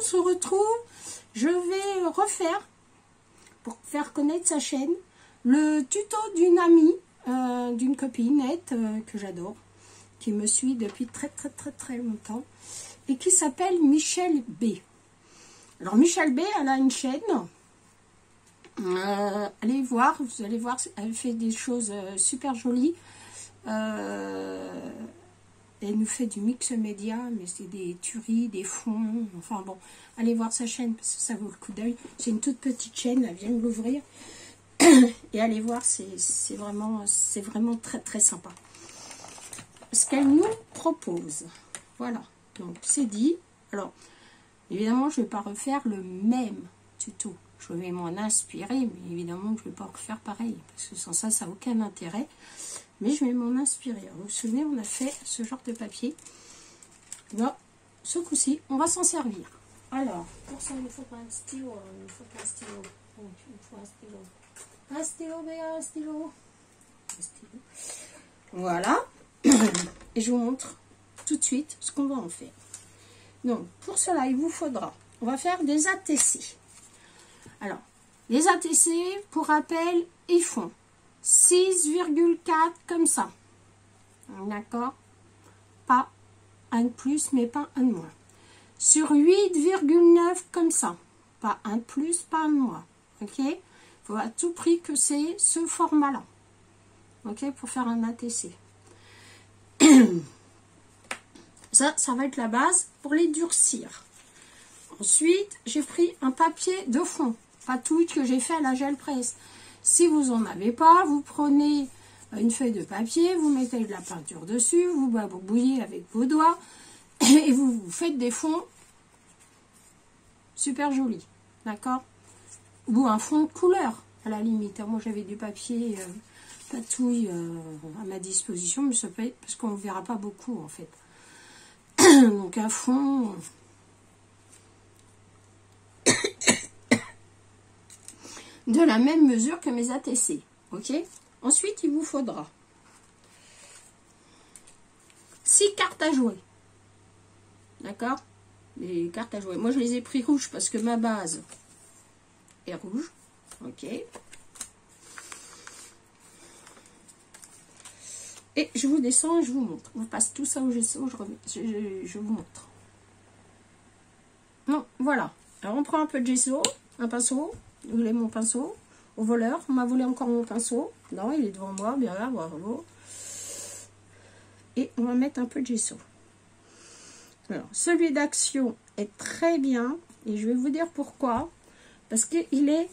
on se retrouve. Je vais refaire, pour faire connaître sa chaîne, le tuto d'une amie, d'une copinette que j'adore, qui me suit depuis très longtemps, et qui s'appelle Michel B. Alors Michel B, elle a une chaîne, allez voir, vous allez voir, elle fait des choses super jolies. Elle nous fait du mix média, mais c'est des tueries, des fonds, enfin bon, allez voir sa chaîne parce que ça vaut le coup d'œil. C'est une toute petite chaîne, elle vient de l'ouvrir. Et allez voir, c'est vraiment très sympa. Ce qu'elle nous propose. Voilà, donc c'est dit. Alors, évidemment, je ne vais pas refaire le même tuto. Je vais m'en inspirer, mais évidemment, je ne vais pas refaire pareil, parce que sans ça, ça n'a aucun intérêt. Mais je vais m'en inspirer. Vous vous souvenez, on a fait ce genre de papier. Là, ce coup-ci, on va s'en servir. Alors, pour ça, il ne faut pas un stylo. Il ne faut pas un stylo. Donc, il faut un stylo. Un stylo, Béa, un stylo. Un stylo. Voilà. Et je vous montre tout de suite ce qu'on va en faire. Donc, pour cela, il vous faudra... On va faire des ATC. Alors, les ATC, pour rappel, ils font 6,4 comme ça. D'accord? Pas un de plus, mais pas un de moins. Sur 8,9 comme ça. Pas un de plus, pas un de moins. Ok? Il faut à tout prix que c'est ce format-là. Ok? Pour faire un ATC. Ça va être la base pour les durcir. Ensuite, j'ai pris un papier de fond. Patouille que j'ai fait à la gel presse. Si vous n'en avez pas, vous prenez une feuille de papier, vous mettez de la peinture dessus, vous bouillez avec vos doigts et vous faites des fonds super jolis. D'accord? Ou un fond de couleur, à la limite. Moi, j'avais du papier patouille à ma disposition, mais ça peut être parce qu'on ne verra pas beaucoup, en fait. Donc, un fond... de la même mesure que mes ATC, ok? Ensuite, il vous faudra 6 cartes à jouer, d'accord? Les cartes à jouer. Moi, je les ai pris rouges parce que ma base est rouge, ok? Et je vous descends et je vous montre. On passe tout ça au gesso, je vous montre. Non, voilà. Alors, on prend un peu de gesso, un pinceau. Vous voulez mon pinceau? Au voleur, on m'a volé encore mon pinceau. Non, il est devant moi, bien là, bravo. Et on va mettre un peu de gesso. Alors, celui d'Action est très bien. Et je vais vous dire pourquoi. Parce qu'il est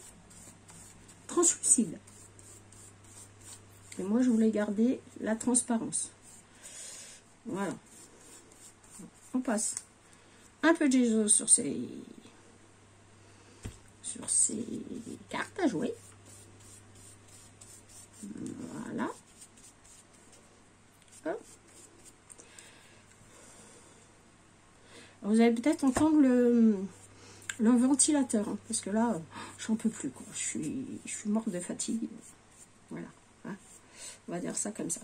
translucide. Et moi, je voulais garder la transparence. Voilà. On passe un peu de gesso sur ces cartes à jouer. Voilà. Hop. Vous allez peut-être entendre le ventilateur, hein, parce que là, j'en peux plus, quoi. Je suis morte de fatigue. Voilà. Hein. On va dire ça comme ça.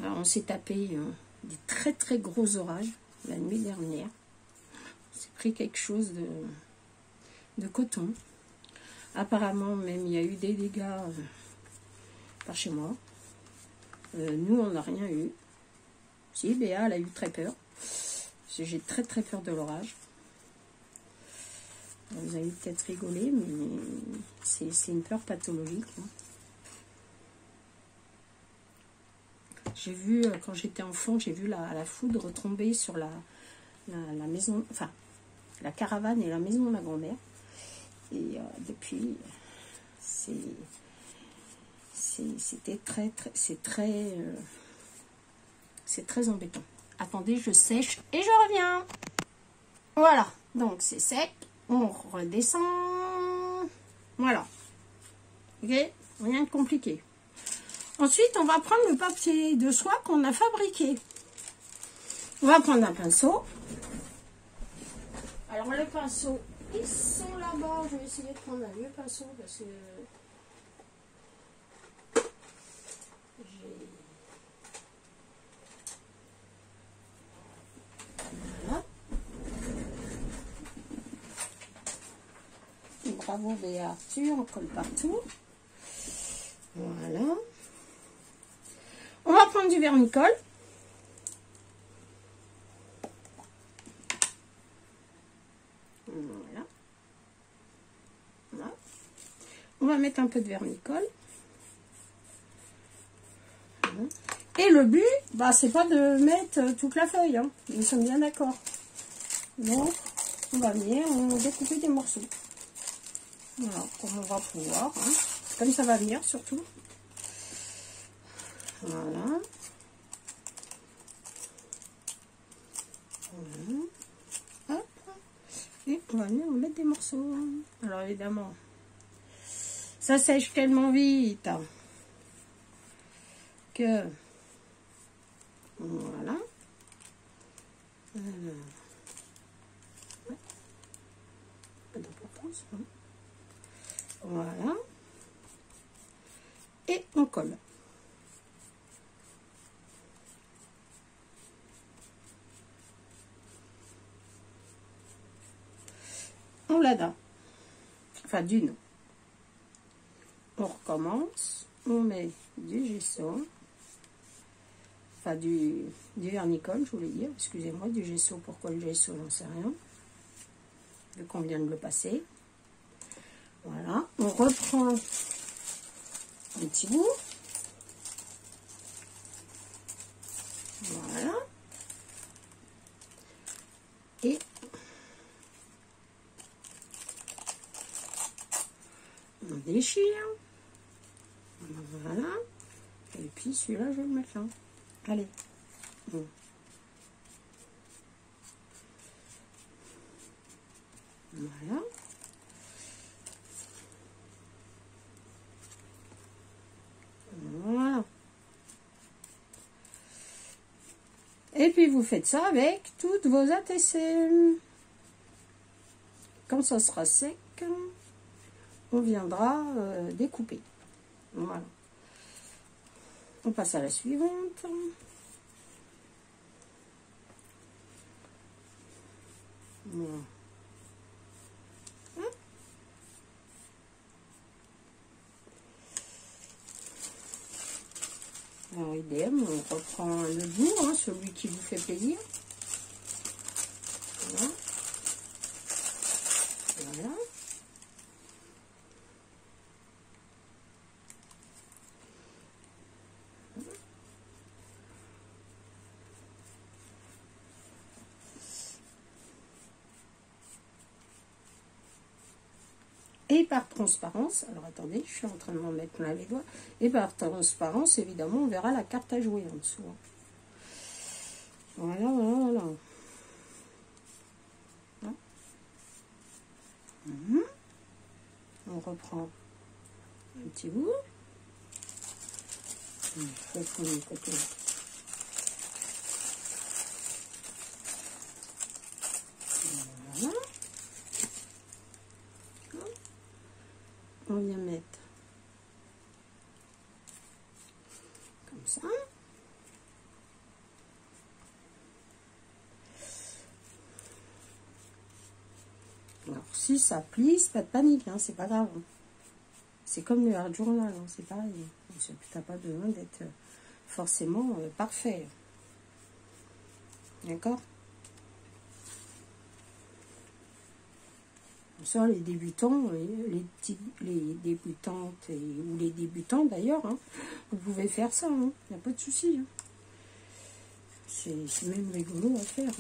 Alors, on s'est tapé des très gros orages la nuit dernière. On s'est pris quelque chose de coton. Apparemment, même, il y a eu des dégâts par chez moi. Nous, on n'a rien eu. Si, Béa, elle a eu très peur. J'ai très peur de l'orage. Vous allez peut-être rigoler, mais c'est une peur pathologique. Hein. J'ai vu, quand j'étais enfant, j'ai vu la foudre tomber sur la maison, enfin, la caravane et la maison de ma grand-mère. Et depuis, c'est très embêtant. Attendez, je sèche et je reviens. Voilà, donc c'est sec. On redescend. Voilà. Ok, rien de compliqué. Ensuite, on va prendre le papier de soie qu'on a fabriqué. On va prendre un pinceau. Alors, les pinceaux, ils sont là-bas. Je vais essayer de prendre un vieux pinceau parce que Bravo Béa, tu en colles partout. Voilà. On va prendre du vernicole. Voilà. Voilà. On va mettre un peu de vernicole. Voilà. Et le but, bah, c'est pas de mettre toute la feuille, hein. Nous sommes bien d'accord. Donc, on va venir découper des morceaux. Voilà, comme on va pouvoir. Hein. Comme ça va venir, surtout. Voilà. Voilà. Hop. Et on va venir mettre des morceaux. Alors, évidemment, ça sèche tellement vite que... Voilà. Pas d'importance. Hein. Voilà. Et on colle. On la donne. Enfin, d'une. On recommence. On met du gesso. Enfin, du vernicole, je voulais dire. Excusez-moi, du gesso. Pourquoi le gesso, j'en sais rien. Vu qu'on vient de le passer. Voilà. On reprend un petit bout. Voilà. Et on déchire. Voilà. Et puis celui-là, je vais le mettre là. Allez. Voilà. Voilà. Et puis vous faites ça avec toutes vos ATC. Quand ça sera sec, on viendra découper. Voilà. On passe à la suivante. Voilà. Alors, idem, on reprend le bout, hein, celui qui vous fait plaisir. Voilà. Voilà. Et par transparence, alors attendez, je suis en train de m'en mettre plein les doigts, et par transparence, évidemment, on verra la carte à jouer en dessous. Voilà, voilà, voilà. On reprend un petit bout. On reprend le côté. Voilà. On vient mettre comme ça. Alors si ça plie, c'est pas de panique, hein, c'est pas grave. Hein. C'est comme le hard journal, hein, c'est pareil. Tu n'as pas besoin d'être forcément parfait. D'accord? Ça, les débutants, les débutantes ou les débutants d'ailleurs, hein, vous pouvez faire ça, il n'y a pas de souci. Hein. C'est même rigolo à faire.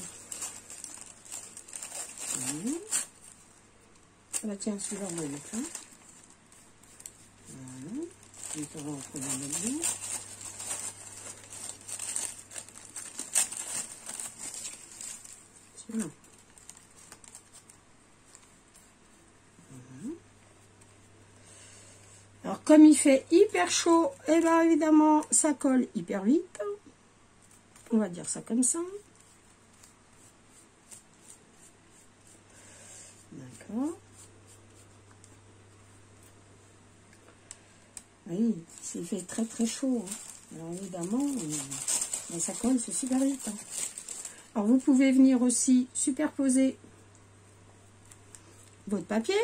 Ah bah tiens, celui-là, on va le mettre là. Voilà. Et on va en prendre un autre bout. Celui-là. Alors, comme il fait hyper chaud, et eh bien évidemment, ça colle hyper vite. On va dire ça comme ça. D'accord. Oui, il fait très très chaud. Hein. Alors évidemment, mais ça colle, c'est super vite. Hein. Alors, vous pouvez venir aussi superposer votre papier.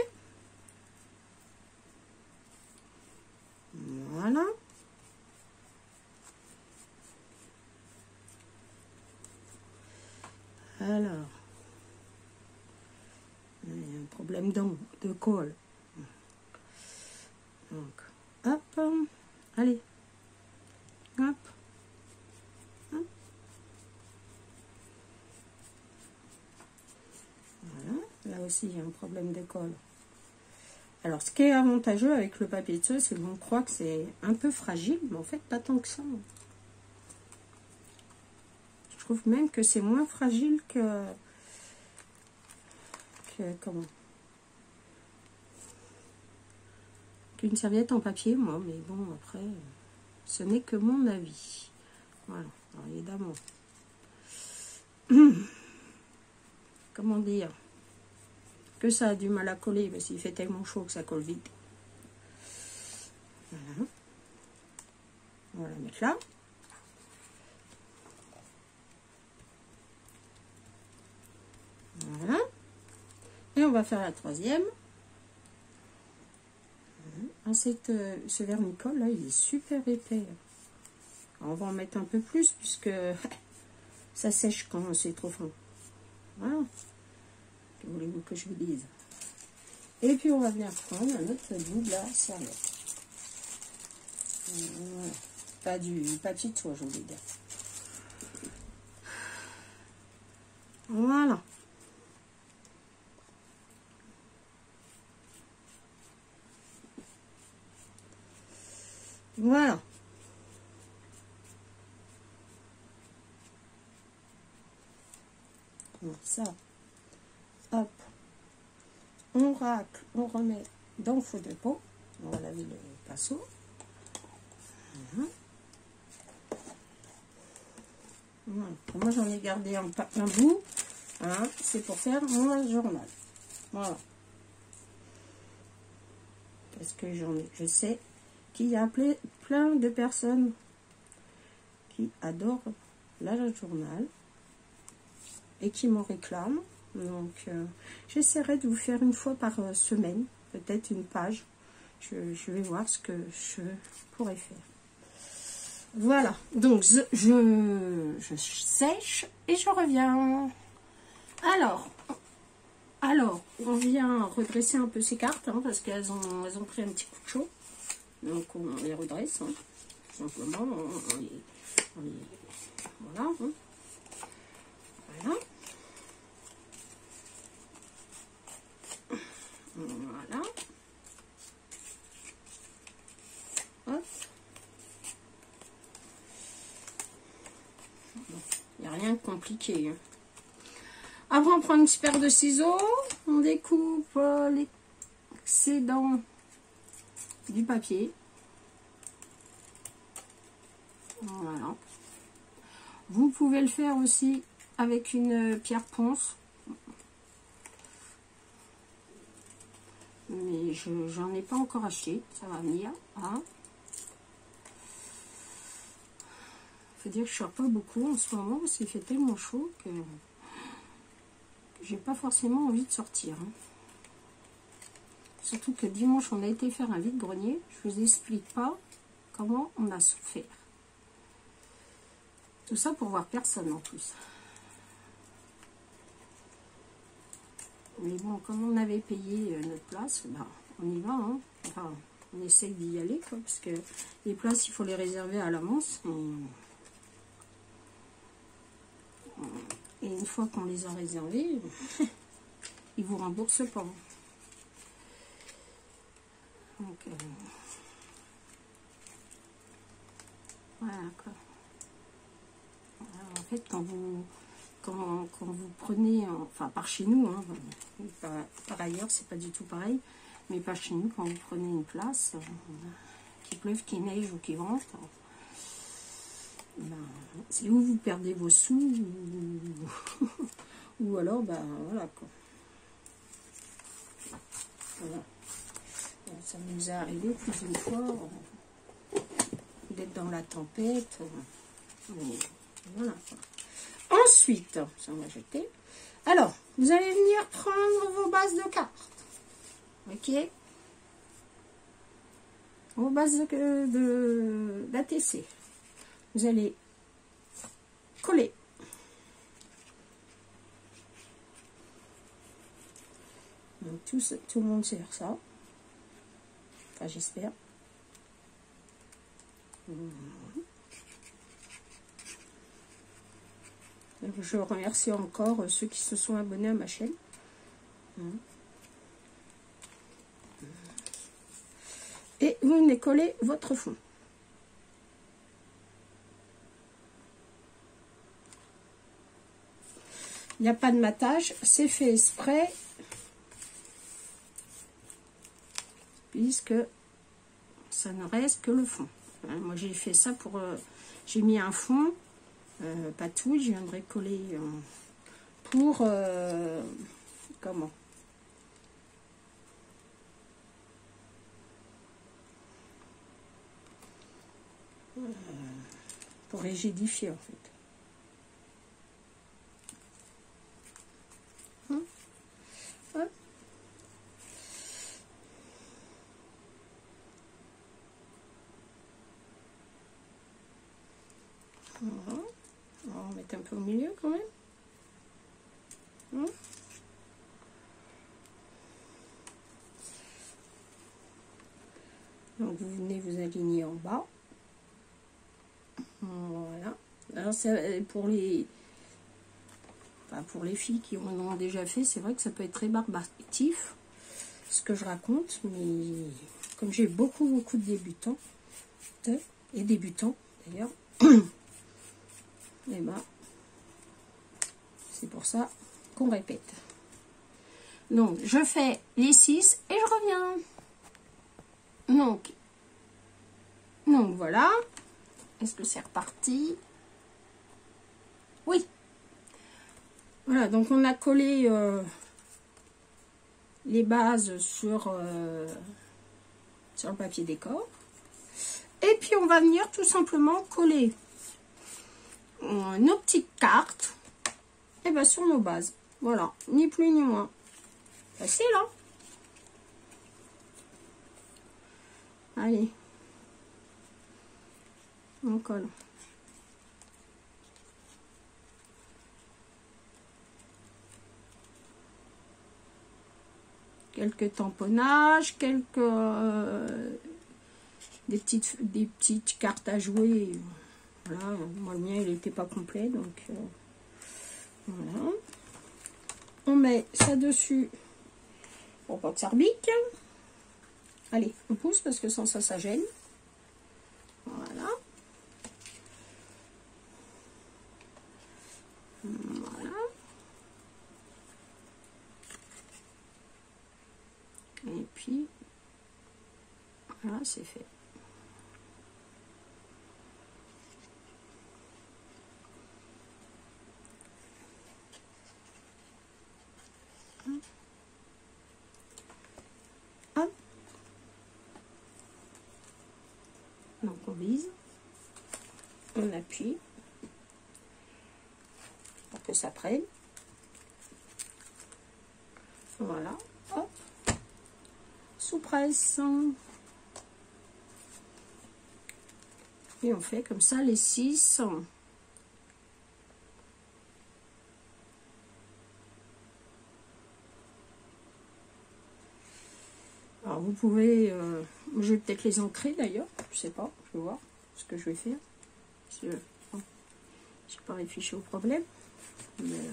Alors, il y a un problème de colle. Donc, hop, allez, hop, hop. Voilà, là aussi il y a un problème de colle. Alors, ce qui est avantageux avec le papier de soie, c'est qu'on croit que c'est un peu fragile, mais en fait, pas tant que ça. Je trouve même que c'est moins fragile comment, qu'une serviette en papier, moi. Mais bon, après, ce n'est que mon avis. Voilà, alors, évidemment. Comment dire? Que ça a du mal à coller, parce qu'il fait tellement chaud que ça colle vite. Voilà. On va la mettre là. Voilà. Et on va faire la troisième. Ah, ce vernicole là, il est super épais. Alors, on va en mettre un peu plus puisque ça sèche quand c'est trop fin. Voilà. Que voulez-vous que je vous dise? Et puis on va venir prendre notre bout de la serviette. Voilà. Pas du papier de soie, je voulais dire. Voilà. Voilà. Donc ça, hop, on racle, on remet dans le feu de peau. On va laver le pinceau. Voilà. Voilà. Moi j'en ai gardé un bout, hein, c'est pour faire mon journal. Voilà. Parce que je sais qu'il y a plein de personnes qui adorent la journal et qui m'en réclament. Donc j'essaierai de vous faire une fois par semaine, peut-être une page. Je vais voir ce que je pourrais faire. Voilà, donc je sèche et je reviens. Alors, on vient redresser un peu ces cartes, hein, parce qu'elles ont pris un petit coup de chaud. Donc on les redresse, hein, tout simplement. Voilà. Hein. Voilà. Voilà. Hop. Il n'y a rien de compliqué. Hein. Après, on prend une petite paire de ciseaux, on découpe l'excédent du papier. Voilà. Vous pouvez le faire aussi avec une pierre ponce. Mais j'en ai pas encore acheté, ça va venir. Hein. Faut dire que je sors pas beaucoup en ce moment parce qu'il fait tellement chaud que j'ai pas forcément envie de sortir. Hein. Surtout que dimanche on a été faire un vide-grenier. Je vous explique pas comment on a souffert. Tout ça pour voir personne en plus. Mais bon, comme on avait payé notre place, ben, on y va. Hein. Enfin, on essaye d'y aller, quoi, parce que les places, il faut les réserver à l'avance. Et une fois qu'on les a réservées, ils vous remboursent pas. Donc, voilà, quoi. Alors, en fait, quand vous prenez, enfin par chez nous, hein, par ailleurs c'est pas du tout pareil, mais par chez nous, quand vous prenez une place, qu'il pleuve, qu'il neige ou qu'il vente, ben, c'est où vous perdez vos sous, ou alors, ben voilà quoi. Voilà. Ça nous est arrivé plus d'une fois d'être dans la tempête, mais voilà quoi. Ensuite, ça on va jeter. Alors, vous allez venir prendre vos bases de cartes. Ok? Vos bases d'ATC. Vous allez coller tout le monde sait faire ça. Enfin, j'espère. Je remercie encore ceux qui se sont abonnés à ma chaîne. Et vous venez coller votre fond. Il n'y a pas de matage, c'est fait exprès, puisque ça ne reste que le fond. Moi j'ai fait ça pour... j'ai mis un fond, pas tout, je viendrai coller pour... comment pour rigidifier en fait. Voilà. On va en mettre un peu au milieu quand même. Donc vous venez vous aligner en bas. Voilà. Alors c'est pour les filles qui en ont déjà fait, c'est vrai que ça peut être rébarbatif ce que je raconte, mais comme j'ai beaucoup de débutants et débutants d'ailleurs, et ben c'est pour ça qu'on répète. Donc je fais les 6 et je reviens. Donc voilà. Est-ce que c'est reparti? Oui. Voilà, donc on a collé les bases sur le papier décor. Et puis on va venir tout simplement coller nos petites cartes et ben, sur nos bases. Voilà, ni plus ni moins. Facile, hein? Allez. On colle. Quelques tamponnages, des petites cartes à jouer. Voilà, moi le mien il n'était pas complet, donc voilà. On met ça dessus pour pas que ça rebique. Allez, on pousse parce que sans ça, ça gêne. Voilà. Voilà. Et puis, voilà, c'est fait. Hop. Donc on vise, on appuie pour que ça prenne. Voilà, hop, sous presse. Et on fait comme ça les 6. Alors vous pouvez, je vais peut-être les ancrer d'ailleurs, je sais pas, je vais voir ce que je vais faire. Je n'ai pas réfléchi au problème, mais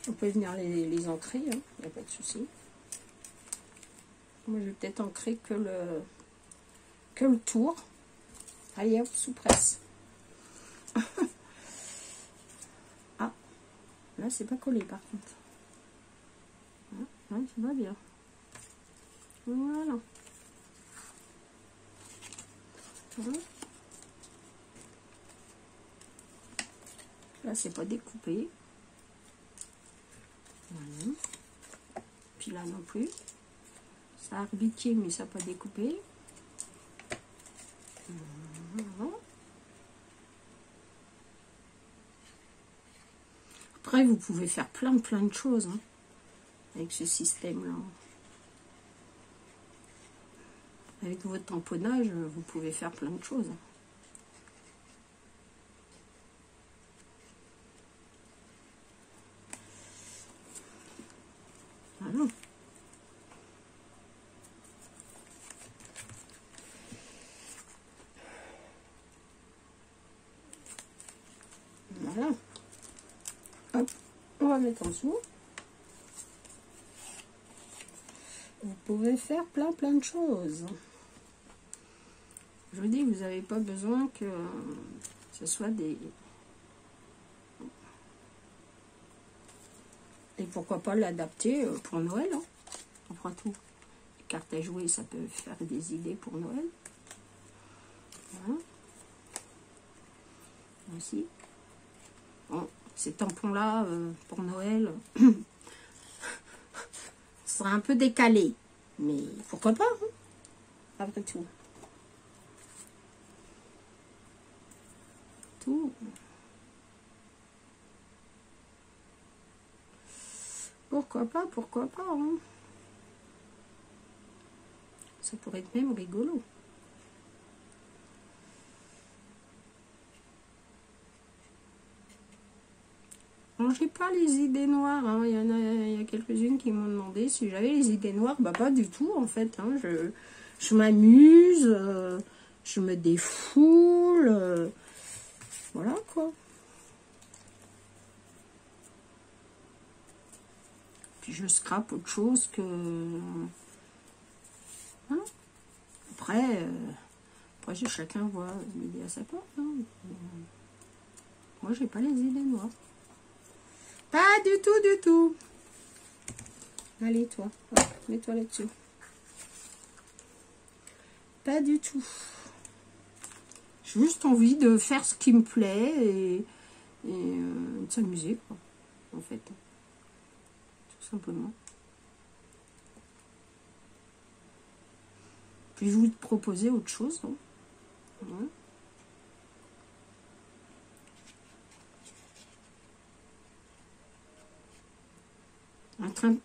on peut venir les ancrer, il n'y a pas de souci. Moi je vais peut-être ancrer que le tour. Allez hop, sous presse. Ah, là c'est pas collé par contre. Ah, ça va bien. Voilà. Là, c'est pas découpé. Voilà. Puis là non plus. Ça a arbiqué, mais ça n'a pas découpé. Voilà. Après, vous pouvez faire plein de choses hein, avec ce système-là. Avec votre tamponnage, vous pouvez faire plein de choses. Voilà. Hop, on va mettre en dessous. Vous pouvez faire plein de choses. Je vous dis, vous n'avez pas besoin que ce soit des... Et pourquoi pas l'adapter pour Noël, hein. Après tout, les cartes à jouer, ça peut faire des idées pour Noël. Voilà. Aussi. Bon, ces tampons-là, pour Noël, ce sera un peu décalé. Mais pourquoi pas, hein, après tout. Pourquoi pas, hein. Ça pourrait être même rigolo. Alors, j'ai pas les idées noires, hein. Il y a quelques-unes qui m'ont demandé si j'avais les idées noires. Bah, pas du tout, en fait, hein. Je m'amuse, je me défoule, voilà, quoi. Puis je scrape autre chose que... Voilà. Après, chacun voit l'idée à sa porte, hein. Moi, j'ai pas les idées noires. Pas du tout. Allez, toi, mets-toi là-dessus. Pas du tout. J'ai juste envie de faire ce qui me plaît et de s'amuser, quoi, en fait. Tout simplement. Puis je vais vous proposer autre chose, hein. Ouais.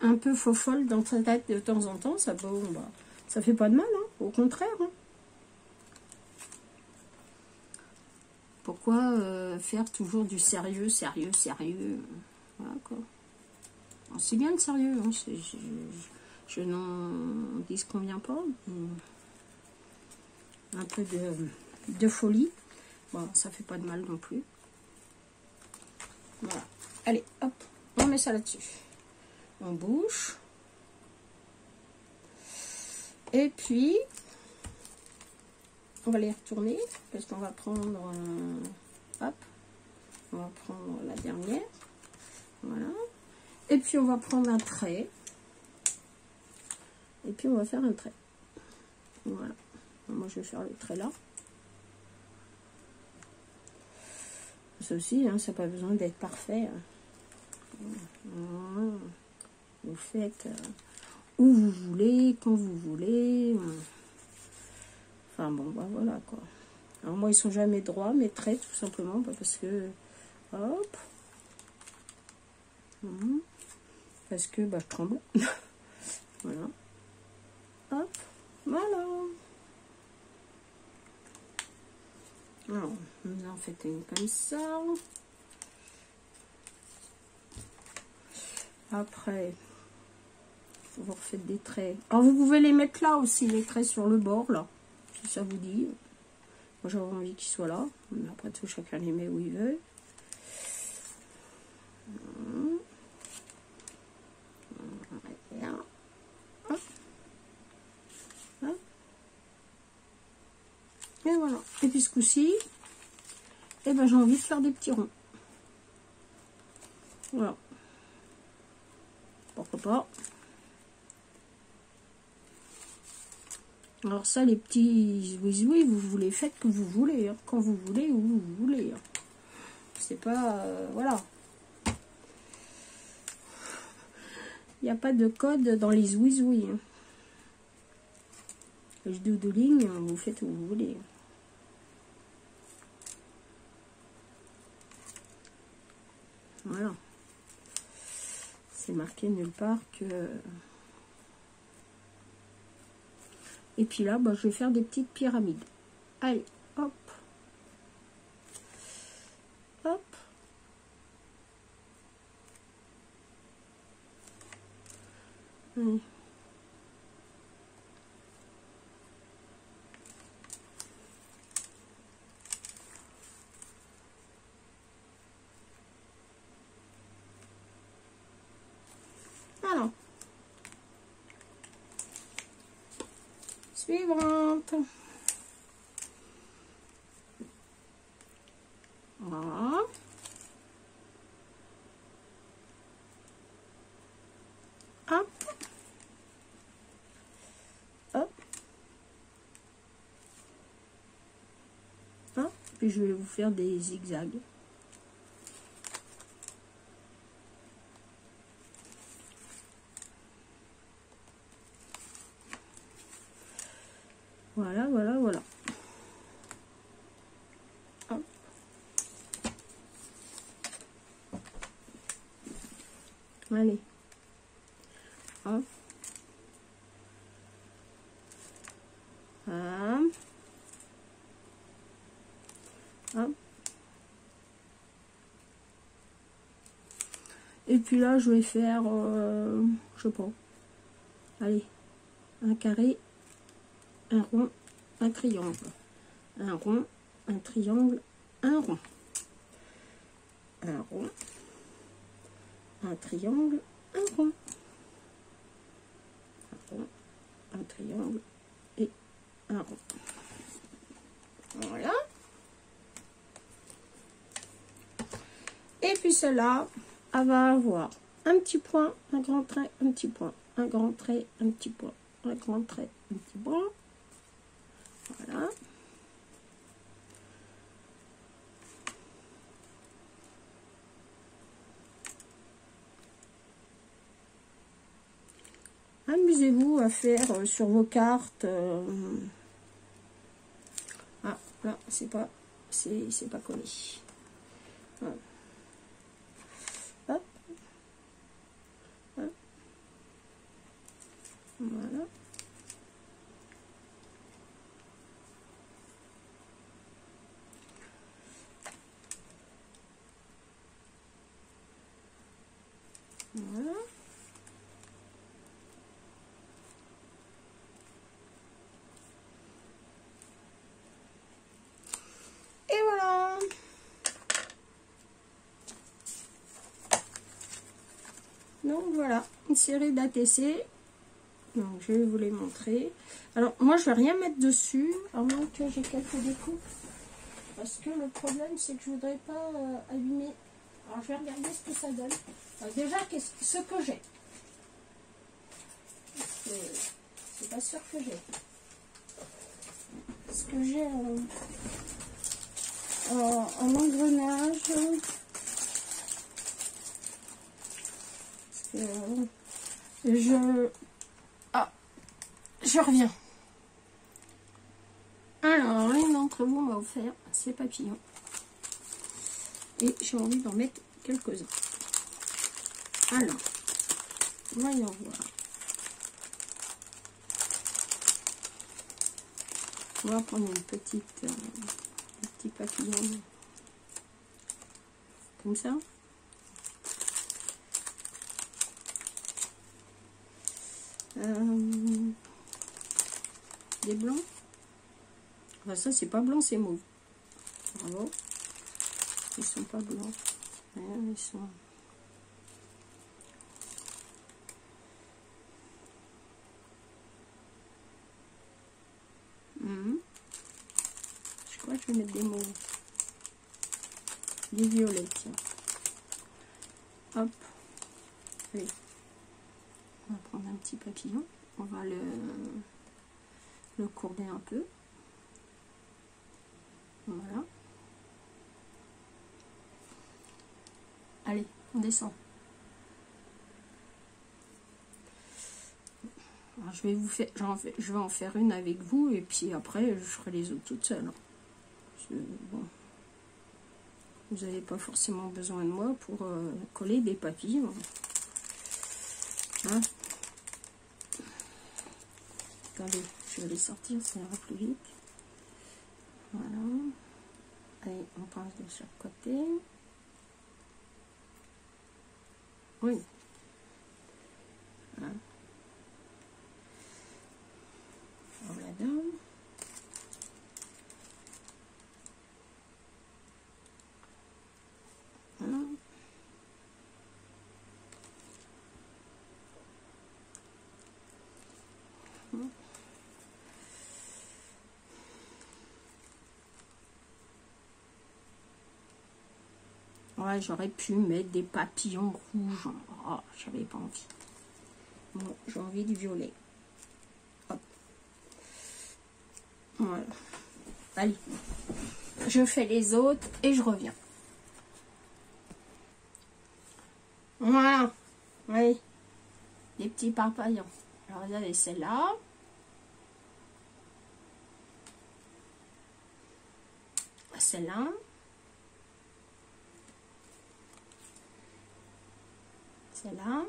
Un peu faux folle dans ta tête de temps en temps, ça fait pas de mal, hein, au contraire, hein. Pourquoi faire toujours du sérieux? Voilà, quoi. C'est bien de sérieux, hein, je n'en disconviens pas. Un peu de folie, bon, ça fait pas de mal non plus. Voilà. Allez, hop, on met ça là-dessus. On bouche. Et puis, on va les retourner, parce qu'on va prendre, hop, on va prendre la dernière. Voilà. Et puis, on va prendre un trait. Et puis, on va faire un trait. Voilà. Moi, je vais faire le trait là. Ça aussi, hein, ça n'a pas besoin d'être parfait. Voilà. Vous faites où vous voulez, quand vous voulez. Enfin bon, bah voilà, quoi. Alors moi, ils sont jamais droits, mes traits, tout simplement, parce que... Hop. Parce que, bah, je tremble. Voilà. Hop. Voilà. Alors, vous en faites une comme ça. Après, vous refaites des traits. Alors, vous pouvez les mettre là aussi, les traits sur le bord, là, si ça vous dit. Moi, j'aurais envie qu'ils soient là. Mais après tout, chacun les met où il veut. Hop. Hop. Et voilà. Et puis, ce coup-ci, eh ben, j'ai envie de faire des petits ronds. Voilà. Pourquoi pas. Alors ça, les petits oui, vous les faites que vous voulez, hein, quand vous voulez, où vous voulez. Hein. C'est pas... voilà. Il n'y a pas de code dans les zouizoui. Hein. Le doodling, vous faites où vous voulez. Voilà. C'est marqué nulle part que... Et puis là, bah, je vais faire des petites pyramides. Allez, hop. Hop. Allez. suivante. Voilà. Hop. Hop. Hop. Puis je vais vous faire des zigzags. Voilà, voilà, voilà. Hop. Allez. Hop. Hop. Hop. Et puis là, je vais faire, je sais pas. Allez, un carré, un rond, un triangle. Un rond, un triangle, un rond. Un rond, un triangle, un rond. Un rond, un triangle et un rond. Voilà. Et puis celle-là, elle va avoir un petit point, un grand trait, un petit point, un grand trait, un petit point, un grand trait, un petit point. Voilà. Amusez-vous à faire sur vos cartes. Ah, là, c'est pas collé. Voilà. Hop. Hop. Voilà. Voilà. Et voilà. Donc voilà, une série d'ATC. Donc je vais vous les montrer. Alors moi je vais rien mettre dessus, à moins que j'ai quelques découpes. Parce que le problème c'est que je voudrais pas abîmer. Alors je vais regarder ce que ça donne. Alors, déjà ce que j'ai. C'est pas sûr que j'ai. Ce que j'ai en engrenage. Je reviens. Alors, l'une d'entre vous m'a offert ces papillons. Et j'ai envie d'en mettre quelques-uns. Alors, voyons voir. On va prendre un petit papillon. Comme ça. Des blancs. Enfin, ça c'est pas blanc, c'est mauve. Bravo. Ils sont pas blancs. Ouais, ils sont. Je crois que je vais mettre des mauves. Des violets, tiens. Hop. Allez. On va prendre un petit papillon. On va le courber un peu. Voilà. Allez, on descend. Alors, je vais en faire une avec vous et puis après je ferai les autres toute seule. Bon, vous n'avez pas forcément besoin de moi pour coller des papillons. Hein? Attendez, je vais les sortir, ça ira plus vite. Voilà. Allez, on passe de chaque côté. Oui. Voilà. On la donne. Voilà. Ouais, j'aurais pu mettre des papillons rouges. Oh, j'avais pas envie. Bon, j'ai envie du violet. Hop. Voilà. Allez. Je fais les autres et je reviens. Voilà. Oui. Des petits papillons. Alors, regardez celle-là. Celle-là. Celle-là.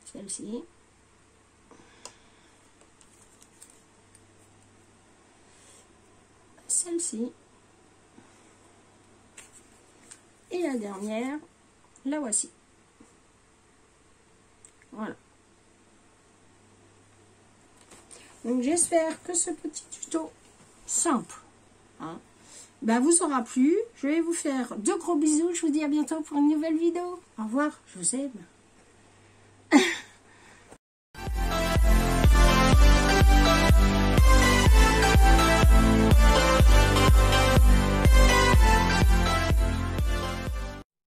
Celle-ci. Celle-ci. Et la dernière, la voici. Voilà. Donc j'espère que ce petit tuto simple vous aura plu. Je vais vous faire de gros bisous. Je vous dis à bientôt pour une nouvelle vidéo. Au revoir, je vous aime.